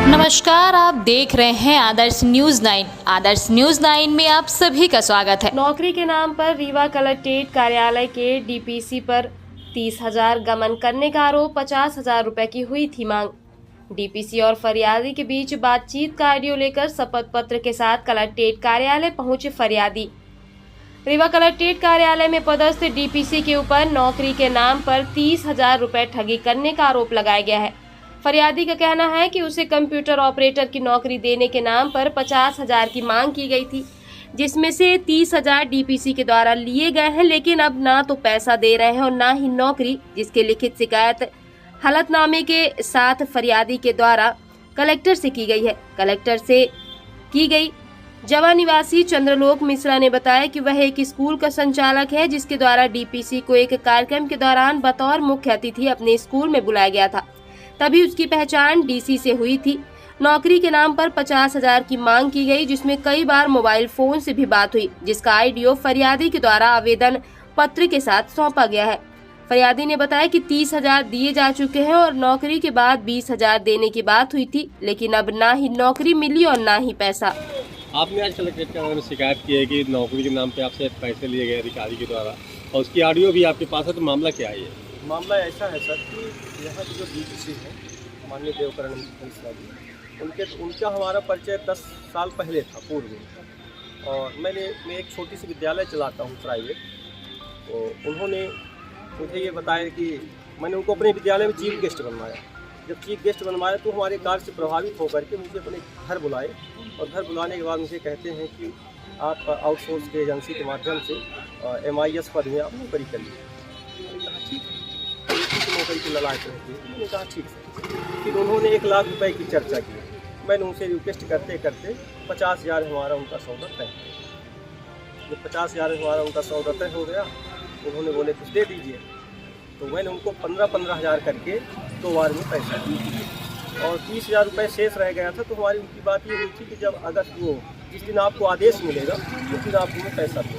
नमस्कार, आप देख रहे हैं आदर्श न्यूज 9। आदर्श न्यूज 9 में आप सभी का स्वागत है। नौकरी के नाम पर रीवा कलेक्ट्रेट कार्यालय के डीपीसी पर 30,000 गमन करने का आरोप, 50,000 रुपए की हुई थी मांग। डीपीसी और फरियादी के बीच बातचीत का ऑडियो लेकर शपथ पत्र के साथ कलेक्ट्रेट कार्यालय पहुंचे फरियादी। रीवा कलेक्ट्रेट कार्यालय में पदस्थ डीपीसी के ऊपर नौकरी के नाम पर 30,000 रुपए ठगी करने का आरोप लगाया गया है। फरियादी का कहना है कि उसे कंप्यूटर ऑपरेटर की नौकरी देने के नाम पर 50,000 की मांग की गई थी, जिसमें से 30,000 डीपीसी के द्वारा लिए गए हैं, लेकिन अब ना तो पैसा दे रहे हैं और ना ही नौकरी, जिसके लिखित शिकायत हलफनामे के साथ फरियादी के द्वारा कलेक्टर से की गई है। कलेक्टर से की गई जवा निवासी चंद्रलोक मिश्रा ने बताया कि वह एक स्कूल का संचालक है, जिसके द्वारा डीपीसी को एक कार्यक्रम के दौरान बतौर मुख्य अतिथि अपने स्कूल में बुलाया गया था। तभी उसकी पहचान डीसी से हुई थी। नौकरी के नाम पर 50,000 की मांग की गई, जिसमें कई बार मोबाइल फोन से भी बात हुई, जिसका ऑडियो फरियादी के द्वारा आवेदन पत्र के साथ सौंपा गया है। फरियादी ने बताया कि 30,000 दिए जा चुके हैं और नौकरी के बाद 20,000 देने की बात हुई थी, लेकिन अब ना ही नौकरी मिली और ना ही पैसा। आपने आज कलेक्ट्रेट कार्यालय में शिकायत की है कि नौकरी के नाम पे आपसे पैसे लिए गए अधिकारी के द्वारा, और उसकी ऑडियो भी आपके पास है, तो मामला क्या है? मामला ऐसा है सर कि यहाँ के जो डीपीसी हैं माननीय देवकरण मिश्रा जी, उनका हमारा परिचय 10 साल पहले था, पूर्व में। और मैं एक छोटी सी विद्यालय चलाता हूँ प्राइवेट, तो उन्होंने मुझे ये बताया कि मैंने उनको अपने विद्यालय में चीफ गेस्ट बनवाया। जब चीफ गेस्ट बनवाया तो हमारे कार्य से प्रभावित होकर के मुझे अपने घर बुलाए, और घर बुलाने के बाद मुझे कहते हैं कि आप आउटसोर्स के एजेंसी के माध्यम से MIS पद में आप नौकरी कर लीजिए। मैंने कहा ठीक है, नौकरी की ललायत रहती है। मैंने कहा ठीक है। फिर उन्होंने 1 लाख रुपए की चर्चा की। मैंने उनसे रिक्वेस्ट करते करते 50,000 हमारा उनका सौदा तय। जब 50,000 हमारा उनका सौदा तय हो गया, उन्होंने बोले कुछ दे दीजिए, तो मैंने उनको 15,000 करके 2 बार में पैसा दिया, और 30,000 रुपये शेष रह गया था। तो हमारी उनकी बात ये हुई थी कि जब अगस्त वो जिस दिन आपको आदेश मिलेगा उस दिन आप मुझे पैसा दो।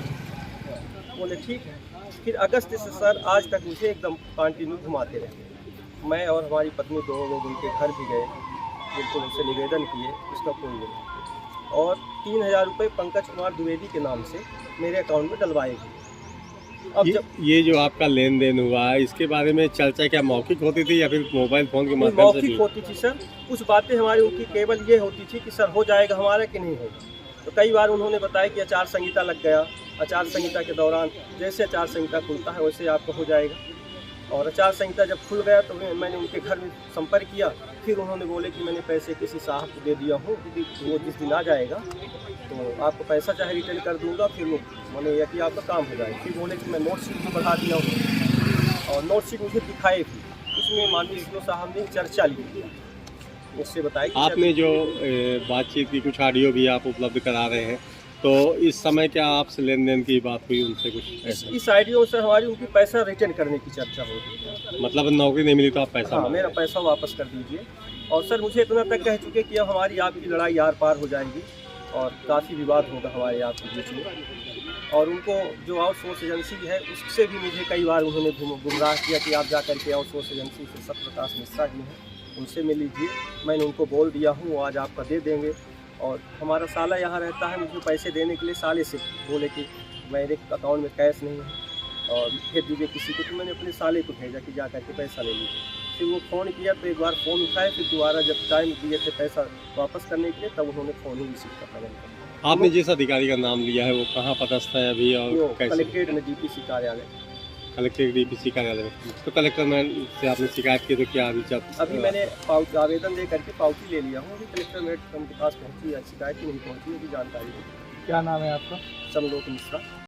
बोले ठीक है। फिर अगस्त से सर आज तक मुझे एकदम कंटिन्यू घुमाते रहे। मैं और हमारी पत्नी दोनों लोग उनके घर भी गए, बिल्कुल उनसे निवेदन किए, उसका कोई नहीं। और 3,000 रुपये पंकज कुमार द्विवेदी के नाम से मेरे अकाउंट में डलवाए गए। अब ये जो आपका लेन देन हुआ है, इसके बारे में चर्चा क्या मौखिक होती थी या फिर मोबाइल फ़ोन के माध्यम से? मौखिक होती थी सर। कुछ बातें हमारी उनकी केवल ये होती थी कि सर हो जाएगा हमारा कि नहीं होगा। तो कई बार उन्होंने बताया कि आचार संहिता लग गया, आचार संहिता के दौरान जैसे आचार संहिता खुलता है वैसे आपका हो जाएगा। और आचार संहिता जब खुल गया तो मैंने उनके घर में संपर्क किया। फिर उन्होंने बोले कि मैंने पैसे किसी साहब को दे दिया हूँ, क्योंकि वो जिस दिन आ जाएगा तो आपको पैसा चाहे रिटर्न कर दूंगा, फिर वो मैंने यह कि आपका काम हो जाएगा। फिर बोले कि मैं नोट शीट भी बढ़ा दिया हूँ, और नोट शीट मुझे दिखाए थी, उसमें माननीय सीओ साहब ने चर्चा ली, उससे बताया। आपने जो बातचीत की कुछ ऑडियो भी आप उपलब्ध करा रहे हैं, तो इस समय क्या आपसे लेन देन की बात हुई उनसे कुछ ऐसा? इस ऑडियो से हमारी उनकी पैसा रिटर्न करने की चर्चा हो रही। मतलब नौकरी नहीं मिली तो आप पैसा? हाँ, मेरा पैसा वापस कर दीजिए। और सर मुझे इतना तक कह चुके कि अब हमारी आपकी लड़ाई आर पार हो जाएगी और काफ़ी विवाद होगा हमारे आपके बीच में। और उनको जो आउटसोर्स एजेंसी है उससे भी मुझे कई बार उन्होंने गुमराह किया कि आप जा करके आउटसोर्स एजेंसी से सत्यप्रकाश मिश्रा जी हैं, उनसे मिल लीजिए। मैंने उनको बोल दिया हूँ, वो आज आपका दे देंगे। और हमारा साला यहाँ रहता है, मुझे पैसे देने के लिए साले से बोले कि मेरे अकाउंट में कैश नहीं है और भेज दीजिए किसी को। तो मैंने अपने साले को भेजा कि जा करके पैसा ले लीजिए। फिर वो फ़ोन किया तो एक बार फ़ोन उठाए, फिर दोबारा जब टाइम दिए थे पैसा वापस करने के लिए तब उन्होंने फ़ोन ही रिसीव करना नहीं किया। आपने जिस अधिकारी का नाम लिया है वो कहाँ पदस्थ है अभी और कैसे? कलेक्ट्रेट में डीपीसी कार्यालय। कलेक्ट्रेट डीपीसी कार्यालय में। तो कलेक्टर मैम से आपने शिकायत की तो क्या अभी मैंने आवेदन दे करके पावती ले लिया हूँ। अभी कलेक्टर मेट उनके पास पहुँची है, शिकायत ही नहीं पहुँची, अभी जानकारी। क्या नाम है आपका? चंद्रलोक मिश्रा।